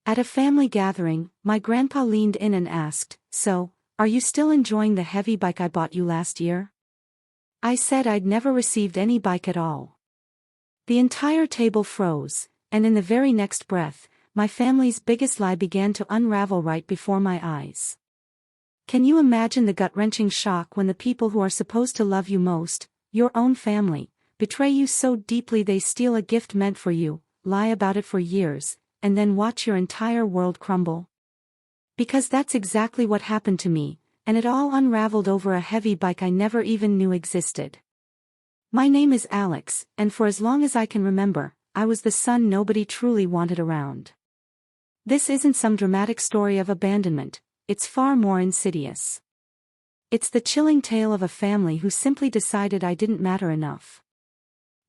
At a family gathering, my grandpa leaned in and asked, "So, are you still enjoying the heavy bike I bought you last year?" I said I'd never received any bike at all. The entire table froze, and in the very next breath, my family's biggest lie began to unravel right before my eyes. Can you imagine the gut-wrenching shock when the people who are supposed to love you most, your own family, betray you so deeply they steal a gift meant for you, lie about it for years, and then watch your entire world crumble? Because that's exactly what happened to me, and it all unraveled over a heavy bike I never even knew existed. My name is Alex, and for as long as I can remember, I was the son nobody truly wanted around. This isn't some dramatic story of abandonment, it's far more insidious. It's the chilling tale of a family who simply decided I didn't matter enough.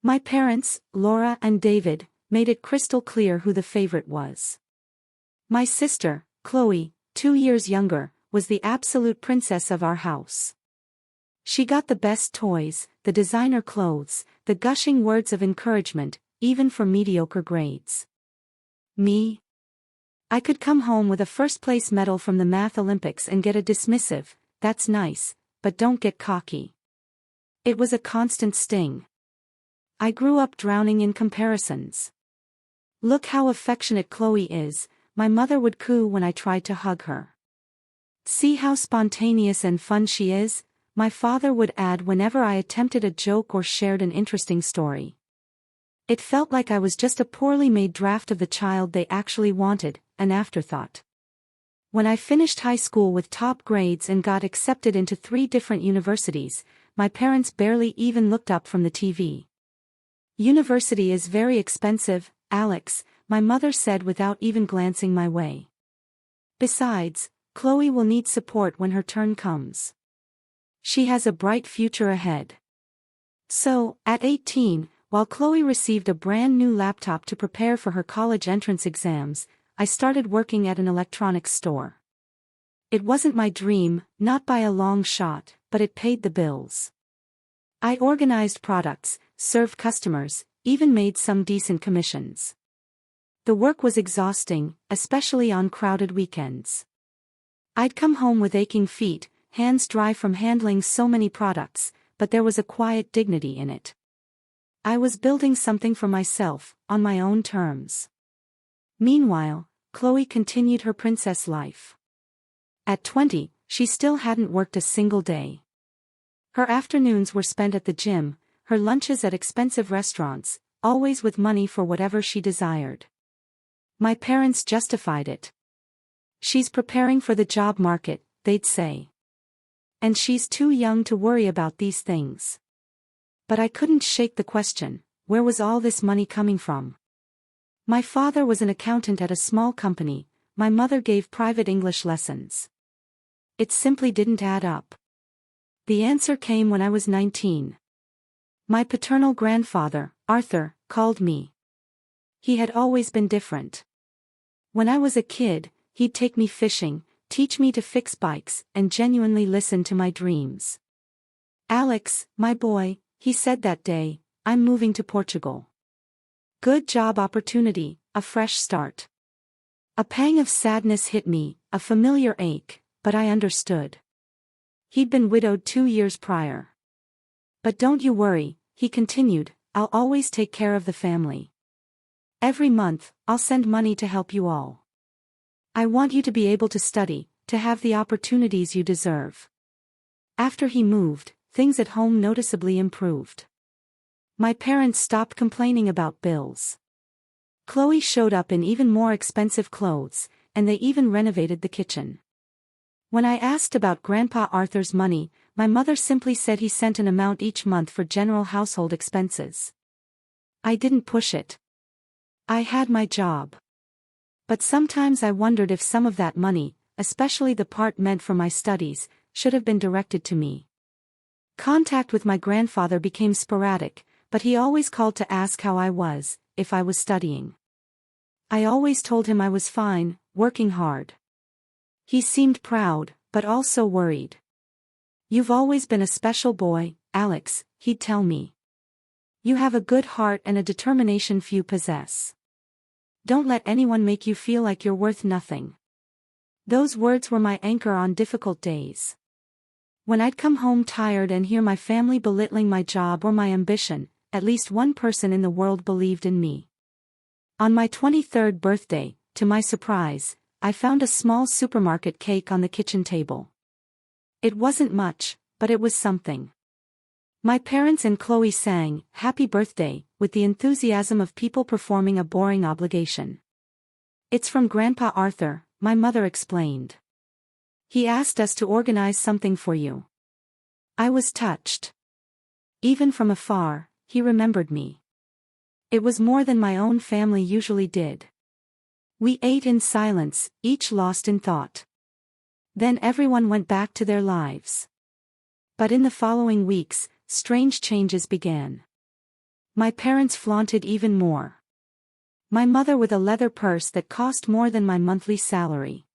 My parents, Laura and David, made it crystal clear who the favorite was. My sister, Chloe, 2 years younger, was the absolute princess of our house. She got the best toys, the designer clothes, the gushing words of encouragement, even for mediocre grades. Me? I could come home with a first-place medal from the Math Olympics and get a dismissive, "That's nice, but don't get cocky." It was a constant sting. I grew up drowning in comparisons. "Look how affectionate Chloe is," my mother would coo when I tried to hug her. "See how spontaneous and fun she is," my father would add whenever I attempted a joke or shared an interesting story. It felt like I was just a poorly made draft of the child they actually wanted, an afterthought. When I finished high school with top grades and got accepted into 3 different universities, my parents barely even looked up from the TV. "University is very expensive, Alex," my mother said without even glancing my way. "Besides, Chloe will need support when her turn comes. She has a bright future ahead." So, at 18, while Chloe received a brand new laptop to prepare for her college entrance exams, I started working at an electronics store. It wasn't my dream, not by a long shot, but it paid the bills. I organized products, served customers, even made some decent commissions. The work was exhausting, especially on crowded weekends. I'd come home with aching feet, hands dry from handling so many products, but there was a quiet dignity in it. I was building something for myself, on my own terms. Meanwhile, Chloe continued her princess life. At 20, she still hadn't worked a single day. Her afternoons were spent at the gym, her lunches at expensive restaurants, always with money for whatever she desired. My parents justified it. "She's preparing for the job market," they'd say. "And she's too young to worry about these things." But I couldn't shake the question, where was all this money coming from? My father was an accountant at a small company, my mother gave private English lessons. It simply didn't add up. The answer came when I was 19. My paternal grandfather, Arthur, called me. He had always been different. When I was a kid, he'd take me fishing, teach me to fix bikes, and genuinely listen to my dreams. "Alex, my boy," he said that day, "I'm moving to Portugal. Good job opportunity, a fresh start." A pang of sadness hit me, a familiar ache, but I understood. He'd been widowed 2 years prior. "But don't you worry," he continued, "I'll always take care of the family. Every month, I'll send money to help you all. I want you to be able to study, to have the opportunities you deserve." After he moved, things at home noticeably improved. My parents stopped complaining about bills. Chloe showed up in even more expensive clothes, and they even renovated the kitchen. When I asked about Grandpa Arthur's money, my mother simply said he sent an amount each month for general household expenses. I didn't push it. I had my job. But sometimes I wondered if some of that money, especially the part meant for my studies, should have been directed to me. Contact with my grandfather became sporadic, but he always called to ask how I was, if I was studying. I always told him I was fine, working hard. He seemed proud, but also worried. "You've always been a special boy, Alex," he'd tell me. "You have a good heart and a determination few possess." Don't let anyone make you feel like you're worth nothing. Those words were my anchor on difficult days. When I'd come home tired and hear my family belittling my job or my ambition, at least one person in the world believed in me. On my 23rd birthday, to my surprise, I found a small supermarket cake on the kitchen table. It wasn't much, but it was something. My parents and Chloe sang, "Happy Birthday," with the enthusiasm of people performing a boring obligation. "It's from Grandpa Arthur," my mother explained. "He asked us to organize something for you." I was touched. Even from afar, he remembered me. It was more than my own family usually did. We ate in silence, each lost in thought. Then everyone went back to their lives. But in the following weeks, strange changes began. My parents flaunted even more. My mother with a leather purse that cost more than my monthly salary.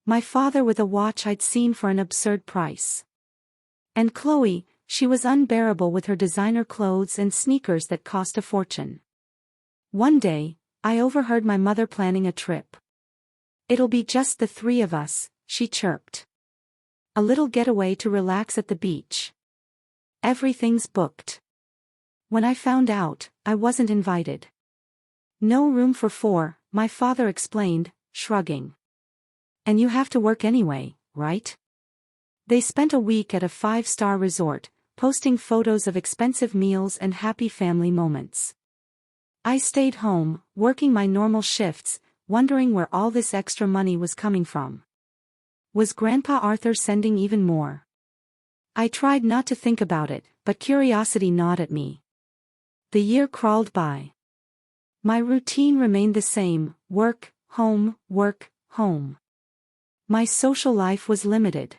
My father with a watch I'd seen for an absurd price. And Chloe, she was unbearable with her designer clothes and sneakers that cost a fortune. One day, I overheard my mother planning a trip. "It'll be just the three of us," she chirped. "A little getaway to relax at the beach. Everything's booked." When I found out, I wasn't invited. "No room for four," my father explained, shrugging. "And you have to work anyway, right?" They spent a week at a 5-star resort, posting photos of expensive meals and happy family moments. I stayed home, working my normal shifts, wondering where all this extra money was coming from. Was Grandpa Arthur sending even more? I tried not to think about it, but curiosity gnawed at me. The year crawled by. My routine remained the same: work, home, work, home. My social life was limited.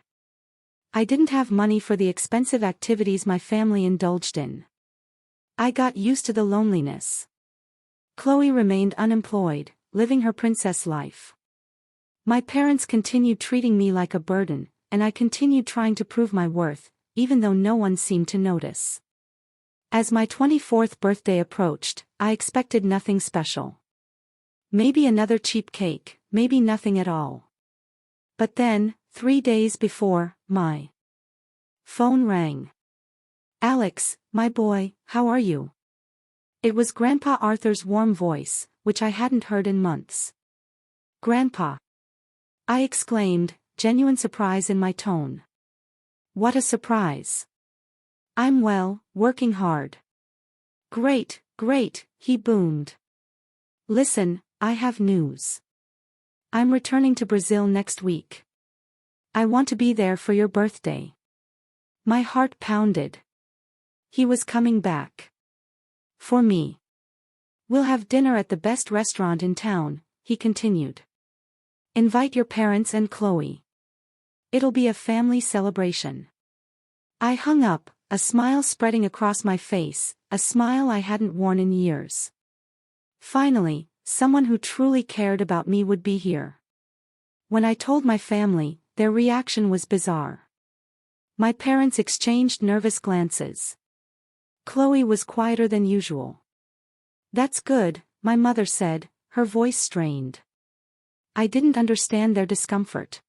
I didn't have money for the expensive activities my family indulged in. I got used to the loneliness. Chloe remained unemployed, living her princess life. My parents continued treating me like a burden, and I continued trying to prove my worth, even though no one seemed to notice. As my 24th birthday approached, I expected nothing special. Maybe another cheap cake, maybe nothing at all. But then, 3 days before, my phone rang. "Alex, my boy, how are you?" It was Grandpa Arthur's warm voice, which I hadn't heard in months. "Grandpa!" I exclaimed, genuine surprise in my tone. "What a surprise!" "I'm well, working hard." "Great, great," he boomed. "Listen, I have news. I'm returning to Brazil next week. I want to be there for your birthday." My heart pounded. He was coming back. For me. "We'll have dinner at the best restaurant in town," he continued. "Invite your parents and Chloe. It'll be a family celebration." I hung up, a smile spreading across my face, a smile I hadn't worn in years. Finally, someone who truly cared about me would be here. When I told my family, their reaction was bizarre. My parents exchanged nervous glances. Chloe was quieter than usual. "That's good," my mother said, her voice strained. I didn't understand their discomfort.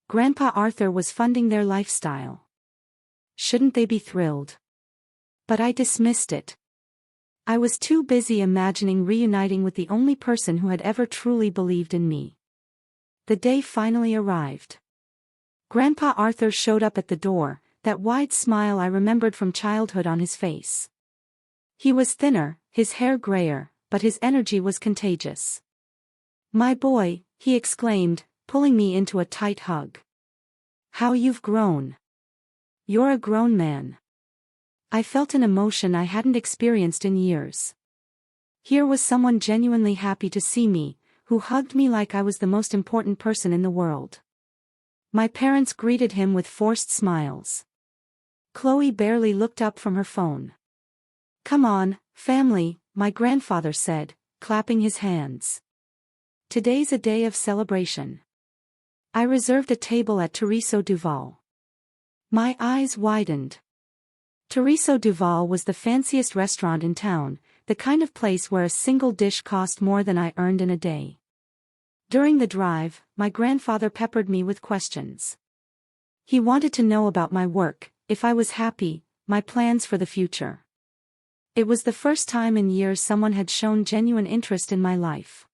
Grandpa Arthur was funding their lifestyle. Shouldn't they be thrilled? But I dismissed it. I was too busy imagining reuniting with the only person who had ever truly believed in me. The day finally arrived. Grandpa Arthur showed up at the door, that wide smile I remembered from childhood on his face. He was thinner, his hair grayer, but his energy was contagious. "My boy," he exclaimed, pulling me into a tight hug. "How you've grown. You're a grown man." I felt an emotion I hadn't experienced in years. Here was someone genuinely happy to see me, who hugged me like I was the most important person in the world. My parents greeted him with forced smiles. Chloe barely looked up from her phone. "Come on, family," my grandfather said, clapping his hands. "Today's a day of celebration." I reserved a table at Terreso Duval. My eyes widened. Terreso Duval was the fanciest restaurant in town, the kind of place where a single dish cost more than I earned in a day. During the drive, my grandfather peppered me with questions. He wanted to know about my work, if I was happy, my plans for the future. It was the first time in years someone had shown genuine interest in my life.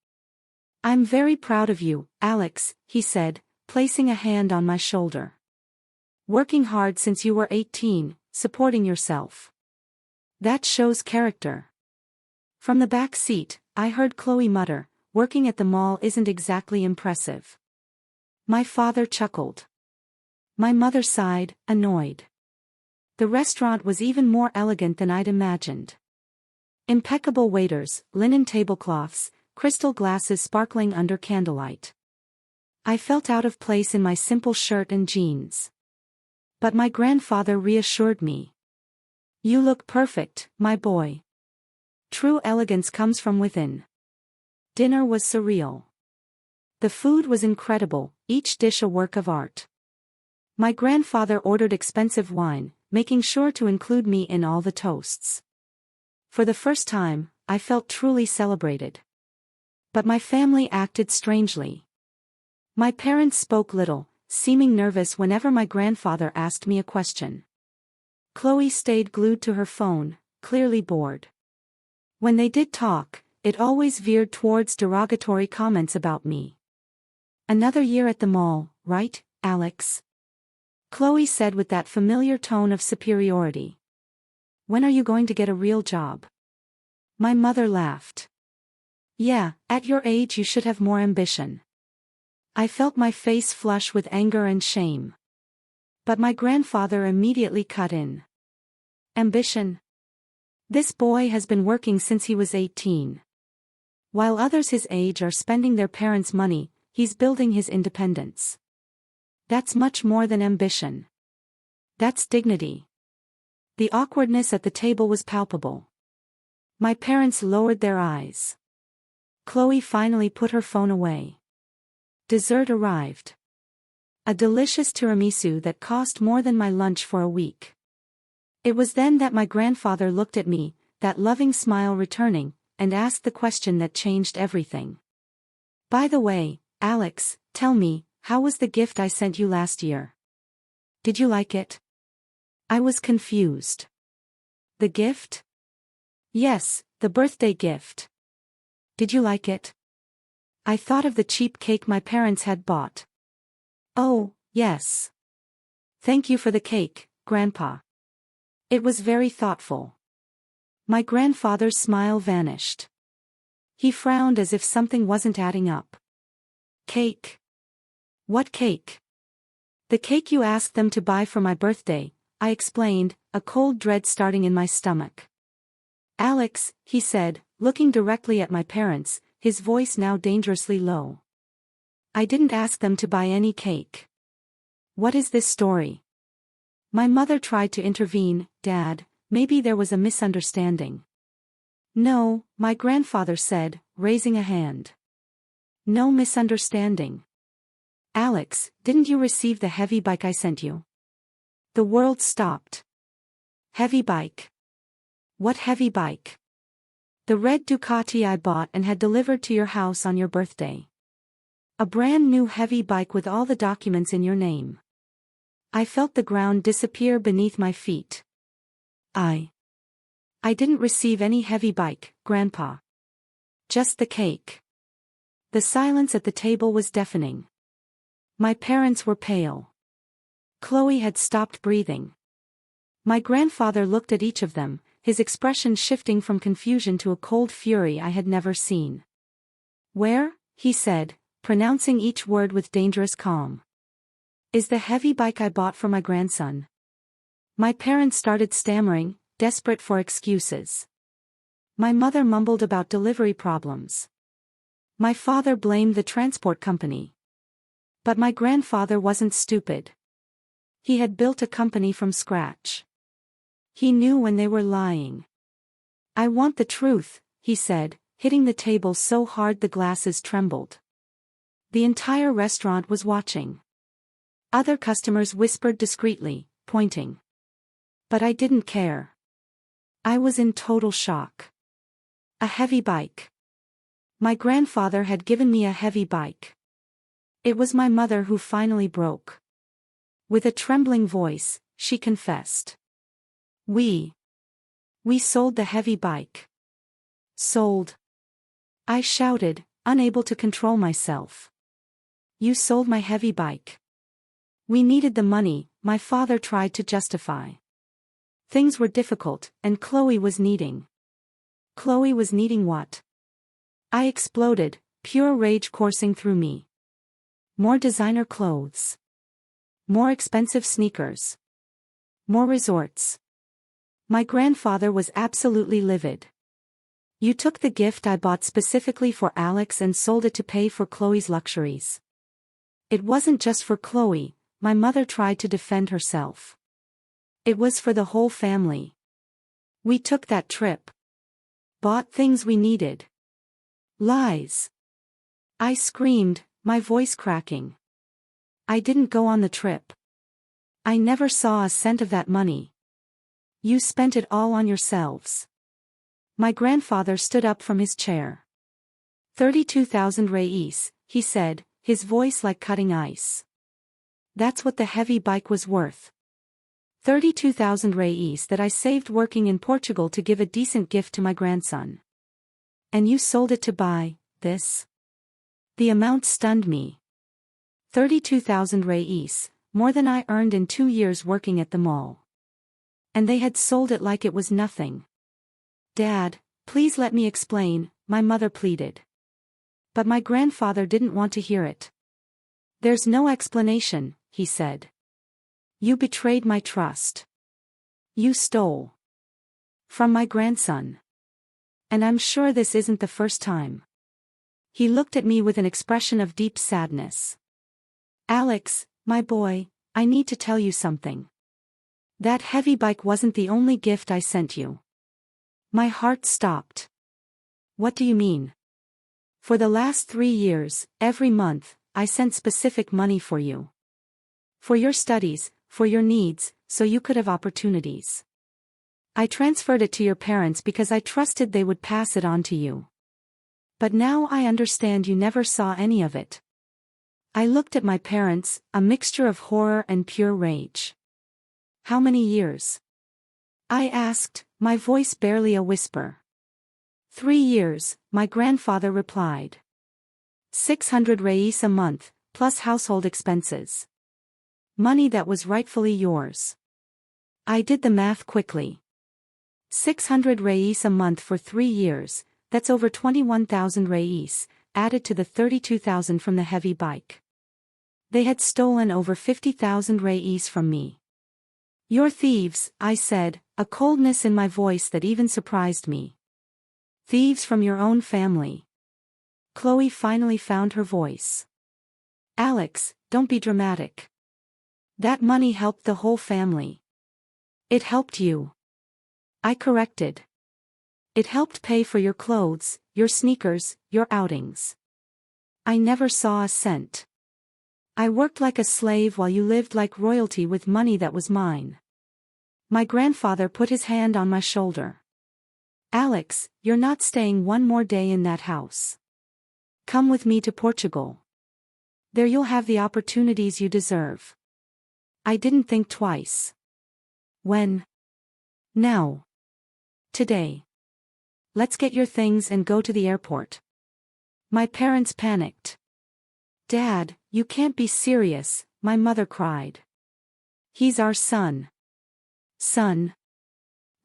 "I'm very proud of you, Alex," he said, placing a hand on my shoulder. "Working hard since you were 18, supporting yourself. That shows character." From the back seat, I heard Chloe mutter, "Working at the mall isn't exactly impressive." My father chuckled. My mother sighed, annoyed. The restaurant was even more elegant than I'd imagined. Impeccable waiters, linen tablecloths, crystal glasses sparkling under candlelight. I felt out of place in my simple shirt and jeans. But my grandfather reassured me. "You look perfect, my boy. True elegance comes from within." Dinner was surreal. The food was incredible, each dish a work of art. My grandfather ordered expensive wine, making sure to include me in all the toasts. For the first time, I felt truly celebrated. But my family acted strangely. My parents spoke little, seeming nervous whenever my grandfather asked me a question. Chloe stayed glued to her phone, clearly bored. When they did talk, it always veered towards derogatory comments about me. "Another year at the mall, right, Alex?" Chloe said with that familiar tone of superiority. "When are you going to get a real job?" My mother laughed. "Yeah, at your age you should have more ambition." I felt my face flush with anger and shame. But my grandfather immediately cut in. "Ambition? This boy has been working since he was 18. While others his age are spending their parents' money, he's building his independence. That's much more than ambition. That's dignity." The awkwardness at the table was palpable. My parents lowered their eyes. Chloe finally put her phone away. Dessert arrived. A delicious tiramisu that cost more than my lunch for a week. It was then that my grandfather looked at me, that loving smile returning, and asked the question that changed everything. "By the way, Alex, tell me, how was the gift I sent you last year? Did you like it?" I was confused. "The gift?" "Yes, the birthday gift. Did you like it?" I thought of the cheap cake my parents had bought. "Oh, yes. Thank you for the cake, Grandpa. It was very thoughtful." My grandfather's smile vanished. He frowned as if something wasn't adding up. "Cake? What cake?" "The cake you asked them to buy for my birthday," I explained, a cold dread starting in my stomach. "Alex," he said, looking directly at my parents, his voice now dangerously low. "I didn't ask them to buy any cake." "What is this story?" My mother tried to intervene. "Dad, maybe there was a misunderstanding." "No," my grandfather said, raising a hand. "No misunderstanding. Alex, didn't you receive the heavy bike I sent you?" The world stopped. "Heavy bike? What heavy bike?" "The red Ducati I bought and had delivered to your house on your birthday. A brand new heavy bike with all the documents in your name." I felt the ground disappear beneath my feet. I didn't receive any heavy bike, Grandpa. Just the cake." The silence at the table was deafening. My parents were pale. Chloe had stopped breathing. My grandfather looked at each of them, his expression shifting from confusion to a cold fury I had never seen. "Where?" he said, pronouncing each word with dangerous calm. "Is the heavy bike I bought for my grandson?" My parents started stammering, desperate for excuses. My mother mumbled about delivery problems. My father blamed the transport company. But my grandfather wasn't stupid. He had built a company from scratch. He knew when they were lying. "I want the truth," he said, hitting the table so hard the glasses trembled. The entire restaurant was watching. Other customers whispered discreetly, pointing. But I didn't care. I was in total shock. A heavy bike. My grandfather had given me a heavy bike. It was my mother who finally broke. With a trembling voice, she confessed. We sold the heavy bike. Sold. I shouted, unable to control myself. You sold my heavy bike. We needed the money, my father tried to justify. Things were difficult, and Chloe was needing. Chloe was needing what? I exploded, pure rage coursing through me. More designer clothes. More expensive sneakers. More resorts. My grandfather was absolutely livid. You took the gift I bought specifically for Alex and sold it to pay for Chloe's luxuries. It wasn't just for Chloe, my mother tried to defend herself. It was for the whole family. We took that trip. Bought things we needed. Lies. I screamed, my voice cracking. I didn't go on the trip. I never saw a cent of that money. You spent it all on yourselves. My grandfather stood up from his chair. 32,000 reis, he said, his voice like cutting ice. That's what the heavy bike was worth. 32,000 reis that I saved working in Portugal to give a decent gift to my grandson. And you sold it to buy this? The amount stunned me. 32,000 reis, more than I earned in 2 years working at the mall. And they had sold it like it was nothing. Dad, please let me explain, my mother pleaded. But my grandfather didn't want to hear it. There's no explanation, he said. You betrayed my trust. You stole. From my grandson. And I'm sure this isn't the first time. He looked at me with an expression of deep sadness. Alex, my boy, I need to tell you something. That heavy bike wasn't the only gift I sent you. My heart stopped. What do you mean? For the last 3 years, every month, I sent specific money for you. For your studies, for your needs, so you could have opportunities. I transferred it to your parents because I trusted they would pass it on to you. But now I understand you never saw any of it. I looked at my parents, a mixture of horror and pure rage. How many years? I asked, my voice barely a whisper. 3 years, my grandfather replied. 600 reis a month, plus household expenses. Money that was rightfully yours. I did the math quickly. 600 reis a month for 3 years, that's over 21,000 reis, added to the 32,000 from the heavy bike. They had stolen over 50,000 reis from me. You're thieves, I said, a coldness in my voice that even surprised me. Thieves from your own family. Chloe finally found her voice. Alex, don't be dramatic. That money helped the whole family. It helped you. I corrected. It helped pay for your clothes, your sneakers, your outings. I never saw a cent. I worked like a slave while you lived like royalty with money that was mine. My grandfather put his hand on my shoulder. Alex, you're not staying one more day in that house. Come with me to Portugal. There you'll have the opportunities you deserve. I didn't think twice. When? Now. Today. Let's get your things and go to the airport. My parents panicked. Dad, you can't be serious, my mother cried. He's our son. Son?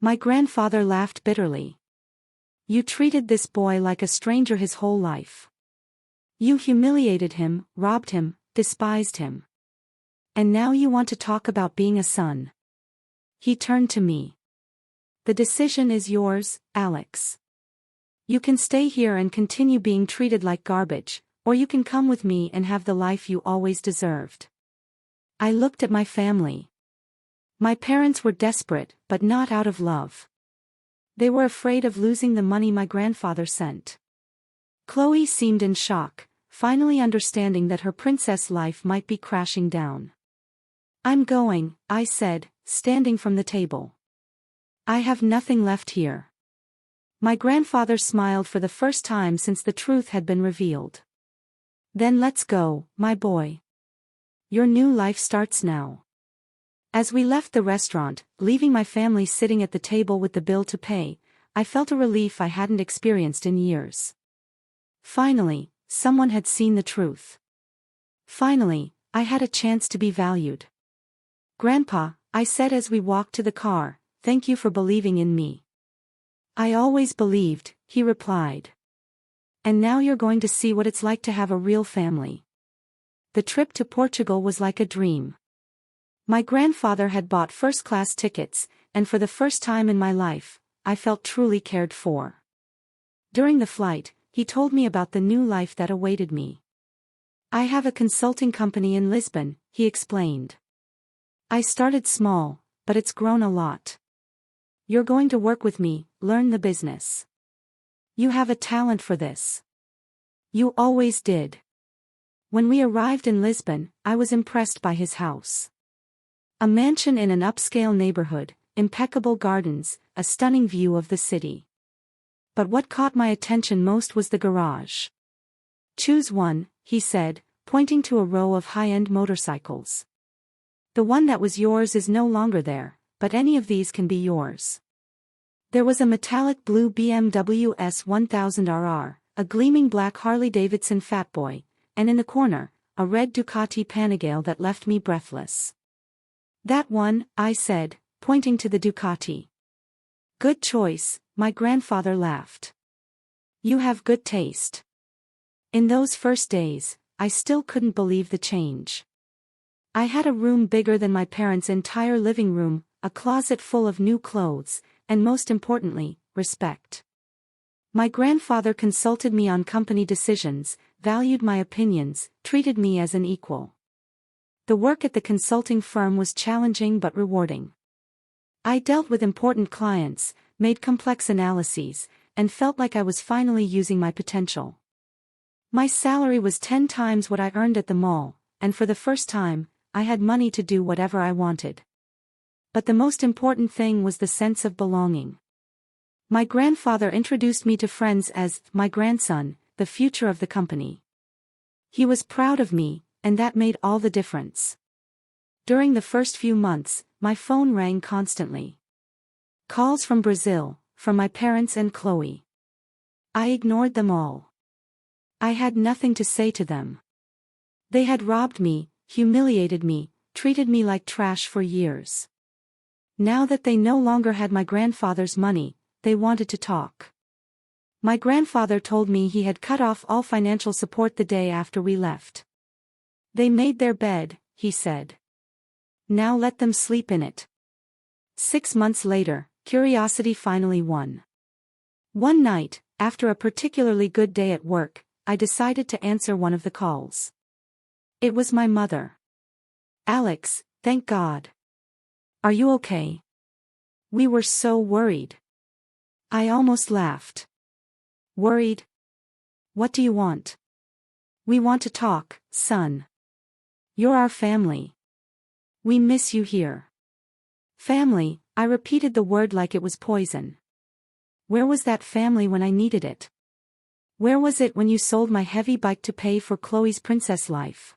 My grandfather laughed bitterly. You treated this boy like a stranger his whole life. You humiliated him, robbed him, despised him. And now you want to talk about being a son. He turned to me. The decision is yours, Alex. You can stay here and continue being treated like garbage, or you can come with me and have the life you always deserved. I looked at my family. My parents were desperate, but not out of love. They were afraid of losing the money my grandfather sent. Chloe seemed in shock, finally understanding that her princess life might be crashing down. I'm going, I said, standing from the table. I have nothing left here. My grandfather smiled for the first time since the truth had been revealed. Then let's go, my boy. Your new life starts now. As we left the restaurant, leaving my family sitting at the table with the bill to pay, I felt a relief I hadn't experienced in years. Finally, someone had seen the truth. Finally, I had a chance to be valued. Grandpa, I said as we walked to the car, thank you for believing in me. I always believed, he replied. And now you're going to see what it's like to have a real family. The trip to Portugal was like a dream. My grandfather had bought first-class tickets, and for the first time in my life, I felt truly cared for. During the flight, he told me about the new life that awaited me. I have a consulting company in Lisbon, he explained. I started small, but it's grown a lot. You're going to work with me, learn the business. You have a talent for this. You always did. When we arrived in Lisbon, I was impressed by his house. A mansion in an upscale neighborhood, impeccable gardens, a stunning view of the city. But what caught my attention most was the garage. Choose one, he said, pointing to a row of high-end motorcycles. The one that was yours is no longer there, but any of these can be yours. There was a metallic blue BMW S1000RR, a gleaming black Harley-Davidson Fatboy, and in the corner, a red Ducati Panigale that left me breathless. That one, I said, pointing to the Ducati. Good choice, my grandfather laughed. You have good taste. In those first days, I still couldn't believe the change. I had a room bigger than my parents' entire living room, a closet full of new clothes, and most importantly, respect. My grandfather consulted me on company decisions, valued my opinions, treated me as an equal. The work at the consulting firm was challenging but rewarding. I dealt with important clients, made complex analyses, and felt like I was finally using my potential. My salary was 10 times what I earned at the mall, and for the first time, I had money to do whatever I wanted. But the most important thing was the sense of belonging. My grandfather introduced me to friends as my grandson, the future of the company. He was proud of me, and that made all the difference. During the first few months, my phone rang constantly. Calls from Brazil, from my parents and Chloe. I ignored them all. I had nothing to say to them. They had robbed me, humiliated me, treated me like trash for years. Now that they no longer had my grandfather's money, they wanted to talk. My grandfather told me he had cut off all financial support the day after we left. They made their bed, he said. Now let them sleep in it. 6 months later, curiosity finally won. One night, after a particularly good day at work, I decided to answer one of the calls. It was my mother. Alex, thank God. Are you okay? We were so worried. I almost laughed. Worried? What do you want? We want to talk, son. You're our family. We miss you here. Family, I repeated the word like it was poison. Where was that family when I needed it? Where was it when you sold my heavy bike to pay for Chloe's princess life?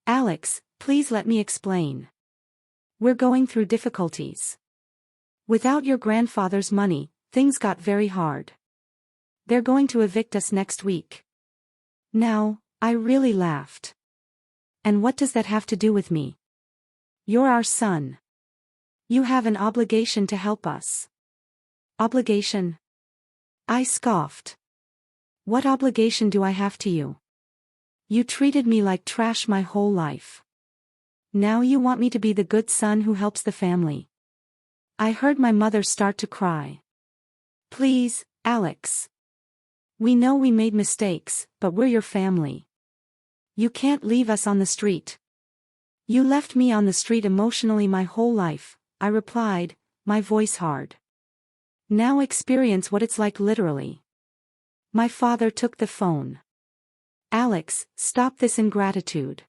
Alex, please let me explain. We're going through difficulties. Without your grandfather's money, things got very hard. They're going to evict us next week. Now, I really laughed. And what does that have to do with me? You're our son. You have an obligation to help us. Obligation? I scoffed. What obligation do I have to you? You treated me like trash my whole life. Now you want me to be the good son who helps the family. I heard my mother start to cry. Please, Alex. We know we made mistakes, but we're your family. You can't leave us on the street. You left me on the street emotionally my whole life, I replied, my voice hard. Now experience what it's like literally. My father took the phone. Alex, stop this ingratitude.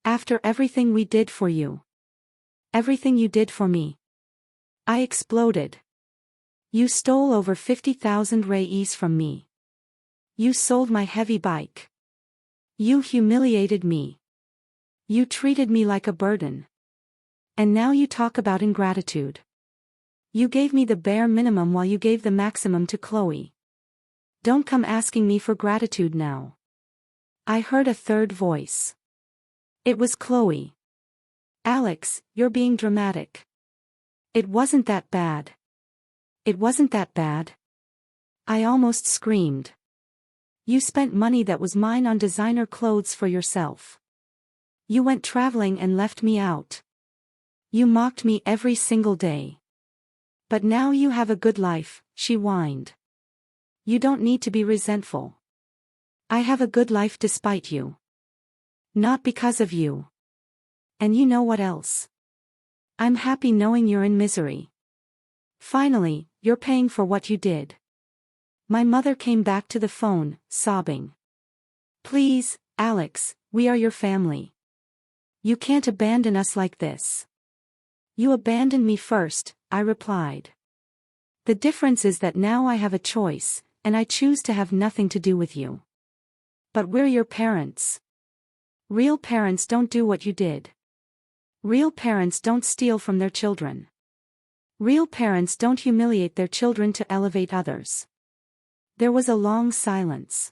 After everything we did for you. Everything you did for me. I exploded. You stole over 50,000 reais from me. You sold my heavy bike. You humiliated me. You treated me like a burden. And now you talk about ingratitude. You gave me the bare minimum while you gave the maximum to Chloe. Don't come asking me for gratitude now. I heard a third voice. It was Chloe. Alex, you're being dramatic. It wasn't that bad. It wasn't that bad. I almost screamed. You spent money that was mine on designer clothes for yourself. You went traveling and left me out. You mocked me every single day. But now you have a good life, she whined. You don't need to be resentful. I have a good life despite you. Not because of you. And you know what else? I'm happy knowing you're in misery. Finally, you're paying for what you did. My mother came back to the phone, sobbing. Please, Alex, we are your family. You can't abandon us like this. You abandoned me first, I replied. The difference is that now I have a choice, and I choose to have nothing to do with you. But we're your parents. Real parents don't do what you did. Real parents don't steal from their children. Real parents don't humiliate their children to elevate others. There was a long silence.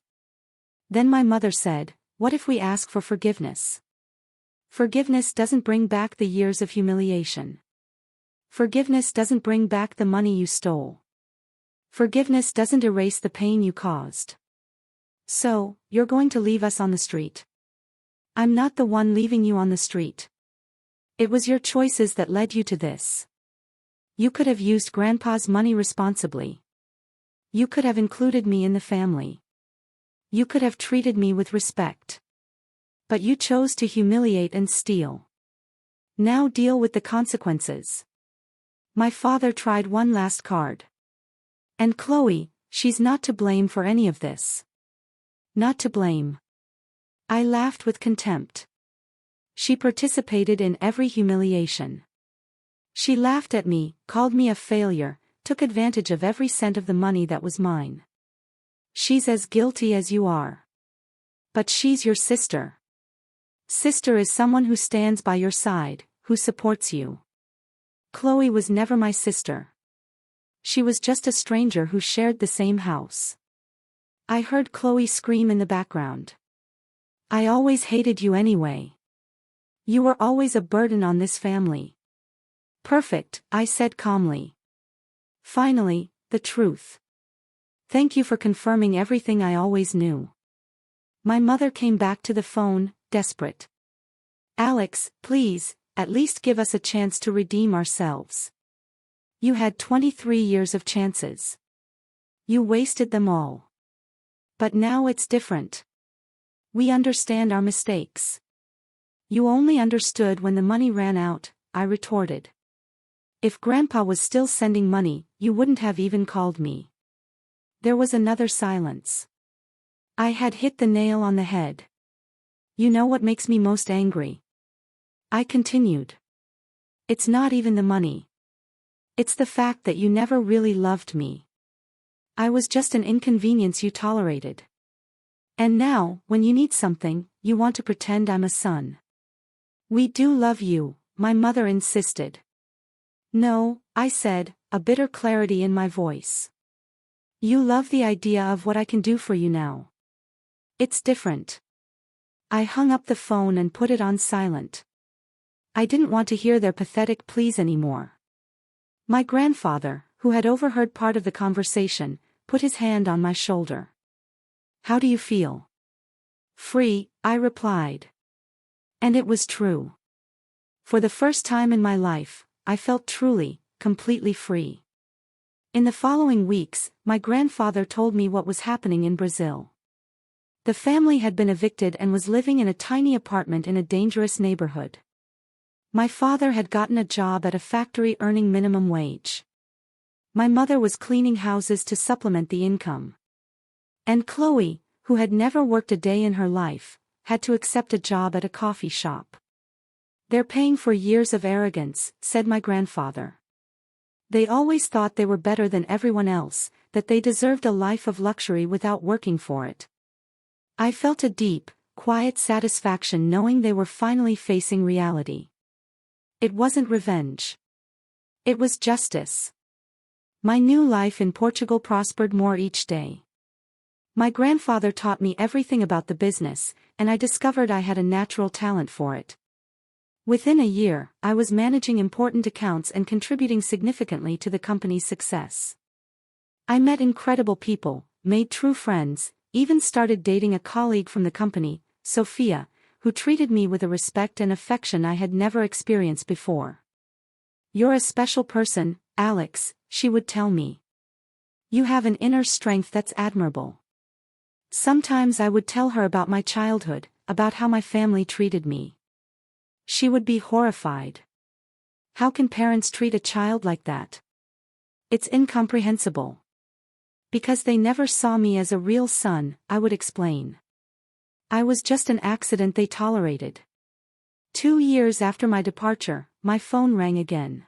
Then my mother said, what if we ask for forgiveness? Forgiveness doesn't bring back the years of humiliation. Forgiveness doesn't bring back the money you stole. Forgiveness doesn't erase the pain you caused. So, you're going to leave us on the street. I'm not the one leaving you on the street. It was your choices that led you to this. You could have used Grandpa's money responsibly. You could have included me in the family. You could have treated me with respect. But you chose to humiliate and steal. Now deal with the consequences. My father tried one last card. And Chloe, she's not to blame for any of this. Not to blame. I laughed with contempt. She participated in every humiliation. She laughed at me, called me a failure, took advantage of every cent of the money that was mine. She's as guilty as you are. But she's your sister. Sister is someone who stands by your side, who supports you. Chloe was never my sister. She was just a stranger who shared the same house. I heard Chloe scream in the background. I always hated you anyway. You were always a burden on this family. Perfect, I said calmly. Finally, the truth. Thank you for confirming everything I always knew. My mother came back to the phone, desperate. Alex, please, at least give us a chance to redeem ourselves. You had 23 years of chances. You wasted them all. But now it's different. We understand our mistakes. You only understood when the money ran out, I retorted. If Grandpa was still sending money, you wouldn't have even called me. There was another silence. I had hit the nail on the head. You know what makes me most angry? I continued. It's not even the money. It's the fact that you never really loved me. I was just an inconvenience you tolerated. And now, when you need something, you want to pretend I'm a son. We do love you, my mother insisted. No, I said, a bitter clarity in my voice. You love the idea of what I can do for you now. It's different. I hung up the phone and put it on silent. I didn't want to hear their pathetic pleas anymore. My grandfather, who had overheard part of the conversation, put his hand on my shoulder. How do you feel? Free, I replied. And it was true. For the first time in my life, I felt truly, completely free. In the following weeks, my grandfather told me what was happening in Brazil. The family had been evicted and was living in a tiny apartment in a dangerous neighborhood. My father had gotten a job at a factory earning minimum wage. My mother was cleaning houses to supplement the income. And Chloe, who had never worked a day in her life, had to accept a job at a coffee shop. They're paying for years of arrogance, said my grandfather. They always thought they were better than everyone else, that they deserved a life of luxury without working for it. I felt a deep, quiet satisfaction knowing they were finally facing reality. It wasn't revenge. It was justice. My new life in Portugal prospered more each day. My grandfather taught me everything about the business, and I discovered I had a natural talent for it. Within a year, I was managing important accounts and contributing significantly to the company's success. I met incredible people, made true friends, even started dating a colleague from the company, Sophia, who treated me with a respect and affection I had never experienced before. "You're a special person, Alex," she would tell me. "You have an inner strength that's admirable." Sometimes I would tell her about my childhood, about how my family treated me. She would be horrified. "How can parents treat a child like that? It's incomprehensible." "Because they never saw me as a real son," I would explain. "I was just an accident they tolerated." 2 years after my departure, my phone rang again.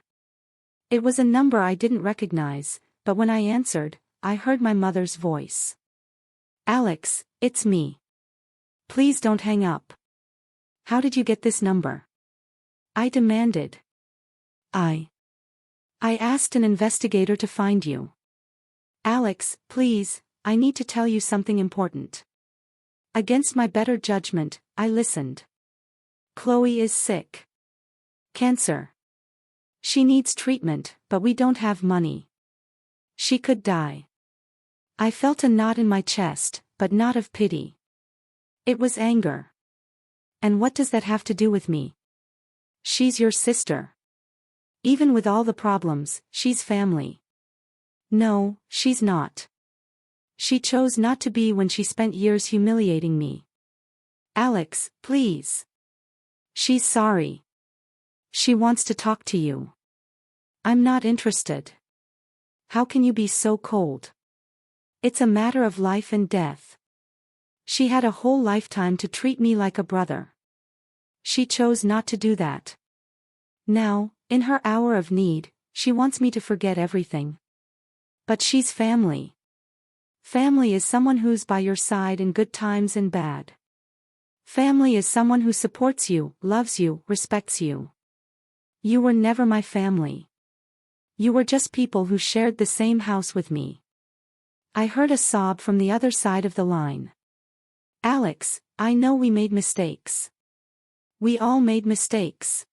It was a number I didn't recognize, but when I answered, I heard my mother's voice. "Alex, it's me. Please don't hang up." "How did you get this number?" I demanded. I asked an investigator to find you." "Alex, please, I need to tell you something important." Against my better judgment, I listened. "Chloe is sick. Cancer. She needs treatment, but we don't have money. She could die." I felt a knot in my chest, but not of pity. It was anger. "And what does that have to do with me?" "She's your sister. Even with all the problems, she's family." "No, she's not. She chose not to be when she spent years humiliating me." "Alex, please. She's sorry. She wants to talk to you." "I'm not interested." "How can you be so cold? It's a matter of life and death. She had a whole lifetime to treat me like a brother. She chose not to do that. Now, in her hour of need, she wants me to forget everything. But she's family. Family is someone who's by your side in good times and bad. Family is someone who supports you, loves you, respects you. You were never my family. You were just people who shared the same house with me." I heard a sob from the other side of the line. "Alex, I know we made mistakes. We all made mistakes.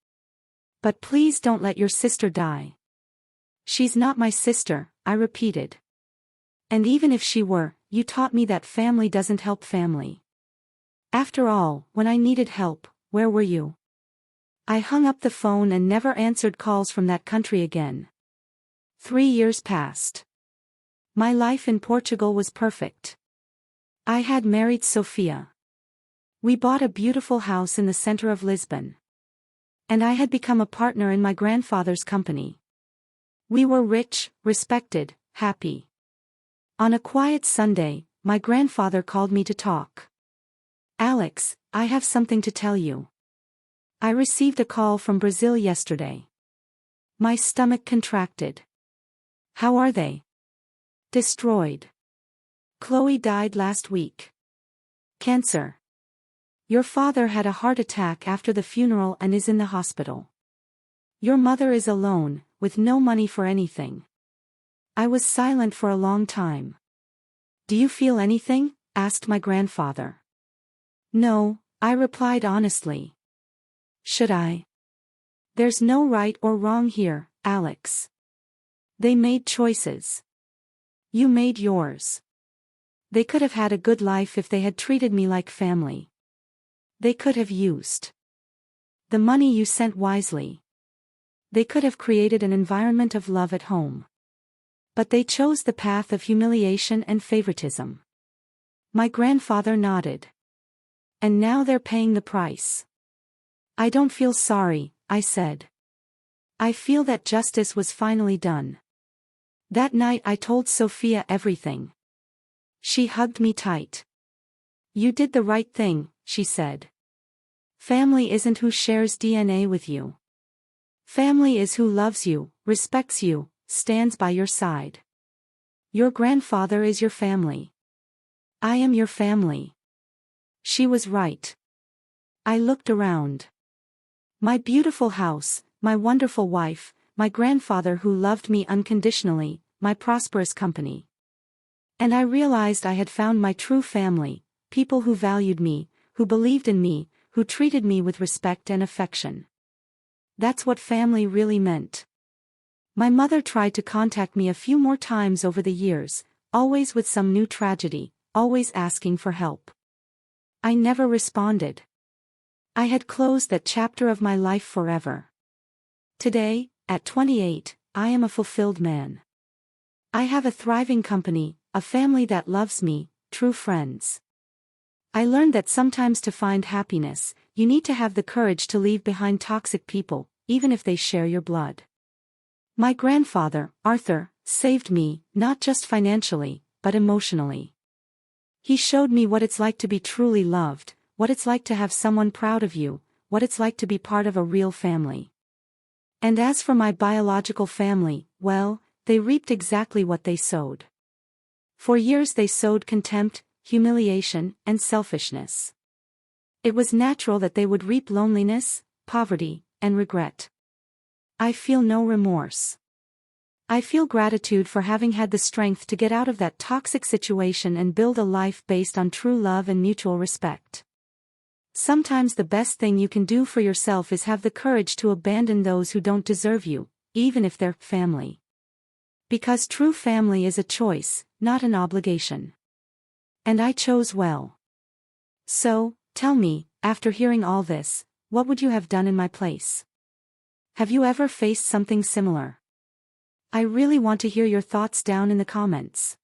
But please don't let your sister die." "She's not my sister," I repeated. "And even if she were, you taught me that family doesn't help family. After all, when I needed help, where were you?" I hung up the phone and never answered calls from that country again. 3 years passed. My life in Portugal was perfect. I had married Sophia. We bought a beautiful house in the center of Lisbon. And I had become a partner in my grandfather's company. We were rich, respected, happy. On a quiet Sunday, my grandfather called me to talk. "Alex, I have something to tell you. I received a call from Brazil yesterday." My stomach contracted. "How are they?" "Destroyed. Chloe died last week. Cancer. Your father had a heart attack after the funeral and is in the hospital. Your mother is alone, with no money for anything." I was silent for a long time. "Do you feel anything?" asked my grandfather. "No," I replied honestly. "Should I?" "There's no right or wrong here, Alex. They made choices. You made yours. They could have had a good life if they had treated me like family. They could have used the money you sent wisely. They could have created an environment of love at home. But they chose the path of humiliation and favoritism." My grandfather nodded. "And now they're paying the price." "I don't feel sorry," I said. "I feel that justice was finally done." That night I told Sophia everything. She hugged me tight. "You did the right thing," she said. "Family isn't who shares DNA with you. Family is who loves you, respects you, stands by your side. Your grandfather is your family. I am your family. She was right. I looked around. My beautiful house, my wonderful wife, my grandfather who loved me unconditionally, my prosperous company. And I realized I had found my true family, people who valued me, who believed in me, who treated me with respect and affection. That's what family really meant. My mother tried to contact me a few more times over the years, always with some new tragedy, always asking for help. I never responded. I had closed that chapter of my life forever. Today, at 28, I am a fulfilled man. I have a thriving company, a family that loves me, true friends. I learned that sometimes to find happiness, you need to have the courage to leave behind toxic people, even if they share your blood. My grandfather, Arthur, saved me, not just financially, but emotionally. He showed me what it's like to be truly loved, what it's like to have someone proud of you, what it's like to be part of a real family. And as for my biological family, well, they reaped exactly what they sowed. For years they sowed contempt, humiliation, and selfishness. It was natural that they would reap loneliness, poverty, and regret. I feel no remorse. I feel gratitude for having had the strength to get out of that toxic situation and build a life based on true love and mutual respect. Sometimes the best thing you can do for yourself is have the courage to abandon those who don't deserve you, even if they're family. Because true family is a choice, not an obligation. And I chose well. So, tell me, after hearing all this, what would you have done in my place? Have you ever faced something similar? I really want to hear your thoughts down in the comments.